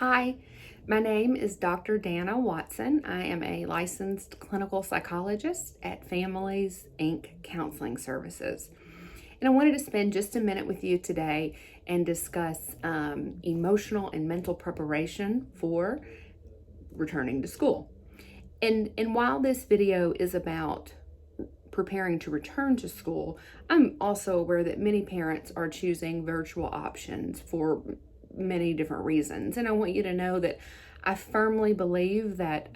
Hi, my name is Dr. Dana Watson. I am a licensed clinical psychologist at Families Inc. Counseling Services. And I wanted to spend just a minute with you today and discuss emotional and mental preparation for returning to school. And while this video is about preparing to return to school, I'm also aware that many parents are choosing virtual options for many different reasons. And I want you to know that I firmly believe that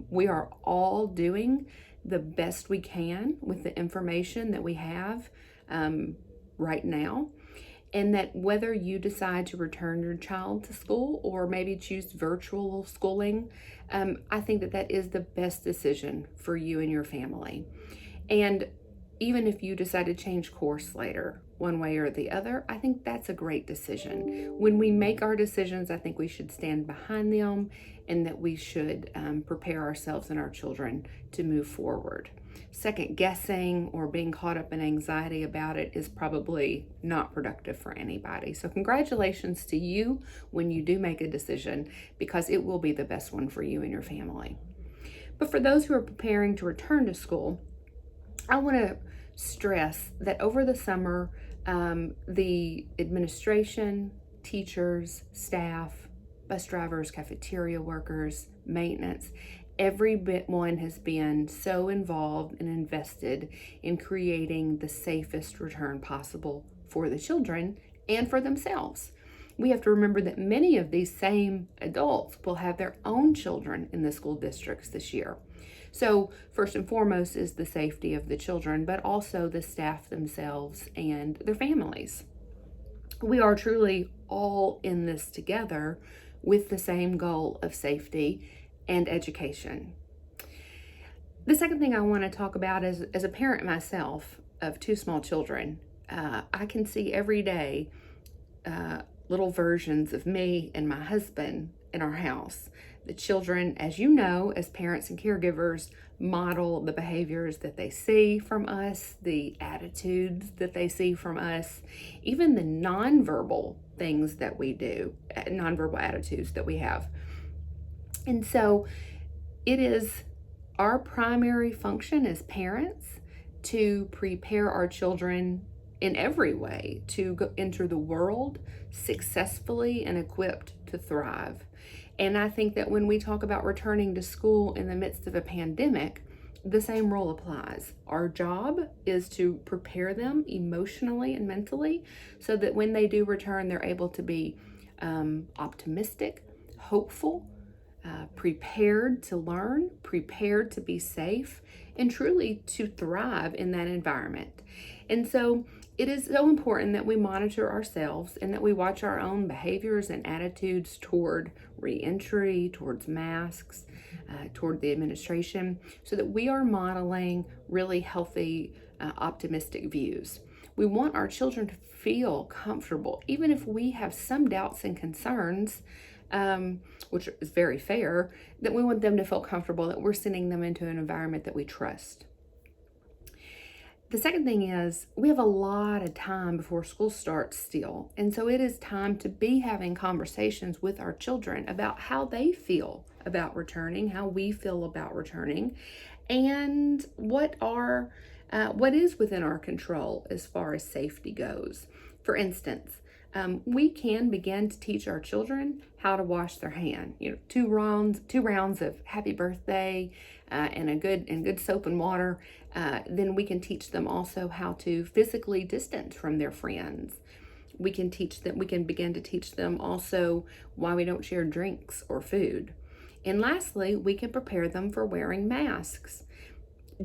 we are all doing the best we can with the information that we have right now. And that whether you decide to return your child to school or maybe choose virtual schooling, I think that that is the best decision for you and your family. And even if you decide to change course later, one way or the other, I think that's a great decision. When we make our decisions, I think we should stand behind them and that we should prepare ourselves and our children to move forward. Second guessing or being caught up in anxiety about it is probably not productive for anybody. So, congratulations to you when you do make a decision, because it will be the best one for you and your family. But for those who are preparing to return to school, I want to stress that over the summer, the administration, teachers, staff, bus drivers, cafeteria workers, maintenance, every bit one has been so involved and invested in creating the safest return possible for the children and for themselves. We have to remember that many of these same adults will have their own children in the school districts this year. So, first and foremost is the safety of the children, but also the staff themselves and their families. We are truly all in this together with the same goal of safety and education. The second thing I want to talk about is, as a parent myself of two small children, I can see every day little versions of me and my husband in our house. The children, as you know, as parents and caregivers, model the behaviors that they see from us, the attitudes that they see from us, even the nonverbal things that we do, nonverbal attitudes that we have. And so it is our primary function as parents to prepare our children in every way to enter the world successfully and equipped to thrive. And I think that when we talk about returning to school in the midst of a pandemic, the same role applies. Our job is to prepare them emotionally and mentally so that when they do return, they're able to be optimistic, hopeful, prepared to learn, prepared to be safe, and truly to thrive in that environment. And so it is so important that we monitor ourselves and that we watch our own behaviors and attitudes toward reentry, towards masks, toward the administration, so that we are modeling really healthy, optimistic views. We want our children to feel comfortable, even if we have some doubts and concerns, which is very fair, that we want them to feel comfortable, that we're sending them into an environment that we trust. The second thing is we have a lot of time before school starts still. And so it is time to be having conversations with our children about how they feel about returning, how we feel about returning, and what is within our control as far as safety goes. For instance, we can begin to teach our children how to wash their hand. Two rounds of happy birthday, and good soap and water. Then we can teach them also how to physically distance from their friends. We can begin to teach them also why we don't share drinks or food. And lastly, we can prepare them for wearing masks.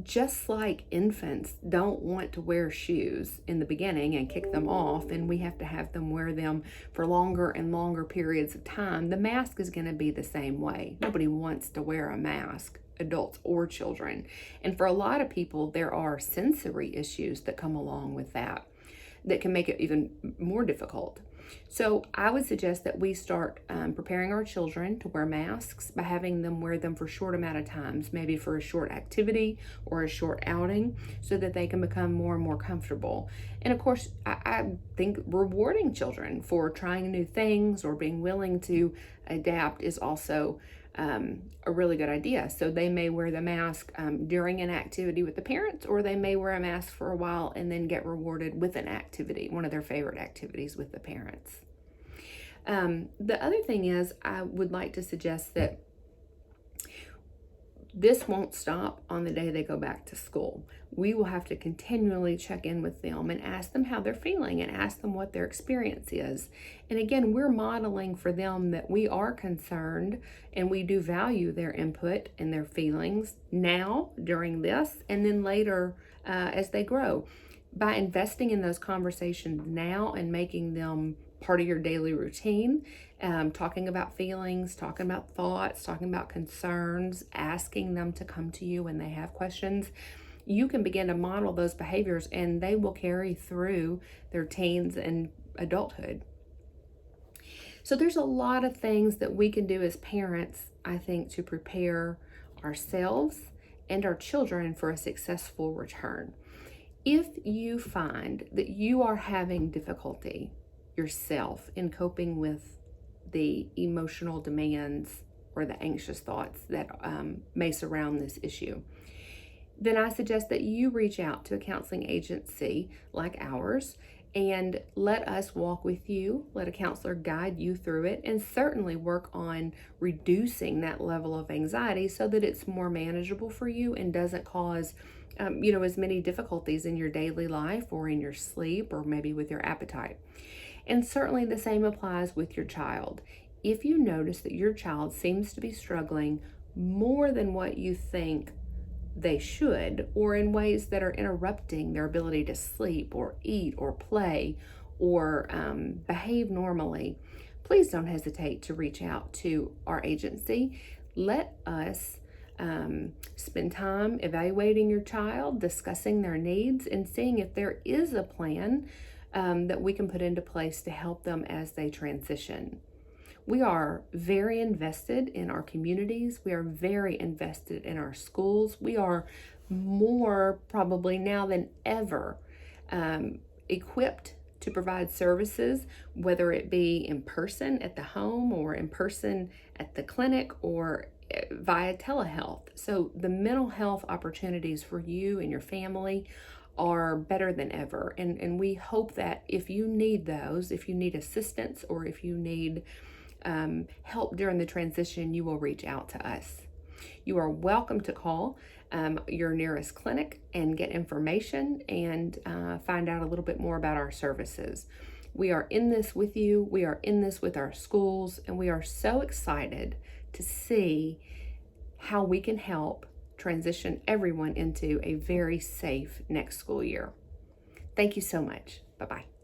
Just like infants don't want to wear shoes in the beginning and kick them off, and we have to have them wear them for longer and longer periods of time, the mask is going to be the same way. Nobody wants to wear a mask, adults or children. And for a lot of people, there are sensory issues that come along with that can make it even more difficult. So I would suggest that we start preparing our children to wear masks by having them wear them for short amount of times, maybe for a short activity or a short outing, so that they can become more and more comfortable. And of course, I think rewarding children for trying new things or being willing to adapt is also a really good idea. So they may wear the mask during an activity with the parents, or they may wear a mask for a while and then get rewarded with an activity, one of their favorite activities with the parents. The other thing is, I would like to suggest that this won't stop on the day they go back to school. We will have to continually check in with them and ask them how they're feeling and ask them what their experience is. And again, we're modeling for them that we are concerned and we do value their input and their feelings now during this and then later as they grow. By investing in those conversations now and making them part of your daily routine, talking about feelings, talking about thoughts, talking about concerns, asking them to come to you when they have questions, you can begin to model those behaviors and they will carry through their teens and adulthood. So there's a lot of things that we can do as parents, I think, to prepare ourselves and our children for a successful return. If you find that you are having difficulty yourself in coping with the emotional demands or the anxious thoughts that may surround this issue, then I suggest that you reach out to a counseling agency like ours and let us walk with you, let a counselor guide you through it, and certainly work on reducing that level of anxiety so that it's more manageable for you and doesn't cause as many difficulties in your daily life or in your sleep or maybe with your appetite. And certainly the same applies with your child. If you notice that your child seems to be struggling more than what you think they should, or in ways that are interrupting their ability to sleep or eat or play or behave normally, please don't hesitate to reach out to our agency. Let us spend time evaluating your child, discussing their needs, and seeing if there is a plan that we can put into place to help them as they transition. We are very invested in our communities. We are very invested in our schools. We are more probably now than ever equipped to provide services, whether it be in person at the home or in person at the clinic or via telehealth. So the mental health opportunities for you and your family are better than ever. And we hope that if you need those, if you need assistance or if you need help during the transition, you will reach out to us. You are welcome to call your nearest clinic and get information and find out a little bit more about our services. We are in this with you. We are in this with our schools, and we are so excited to see how we can help transition everyone into a very safe next school year. Thank you so much. Bye-bye.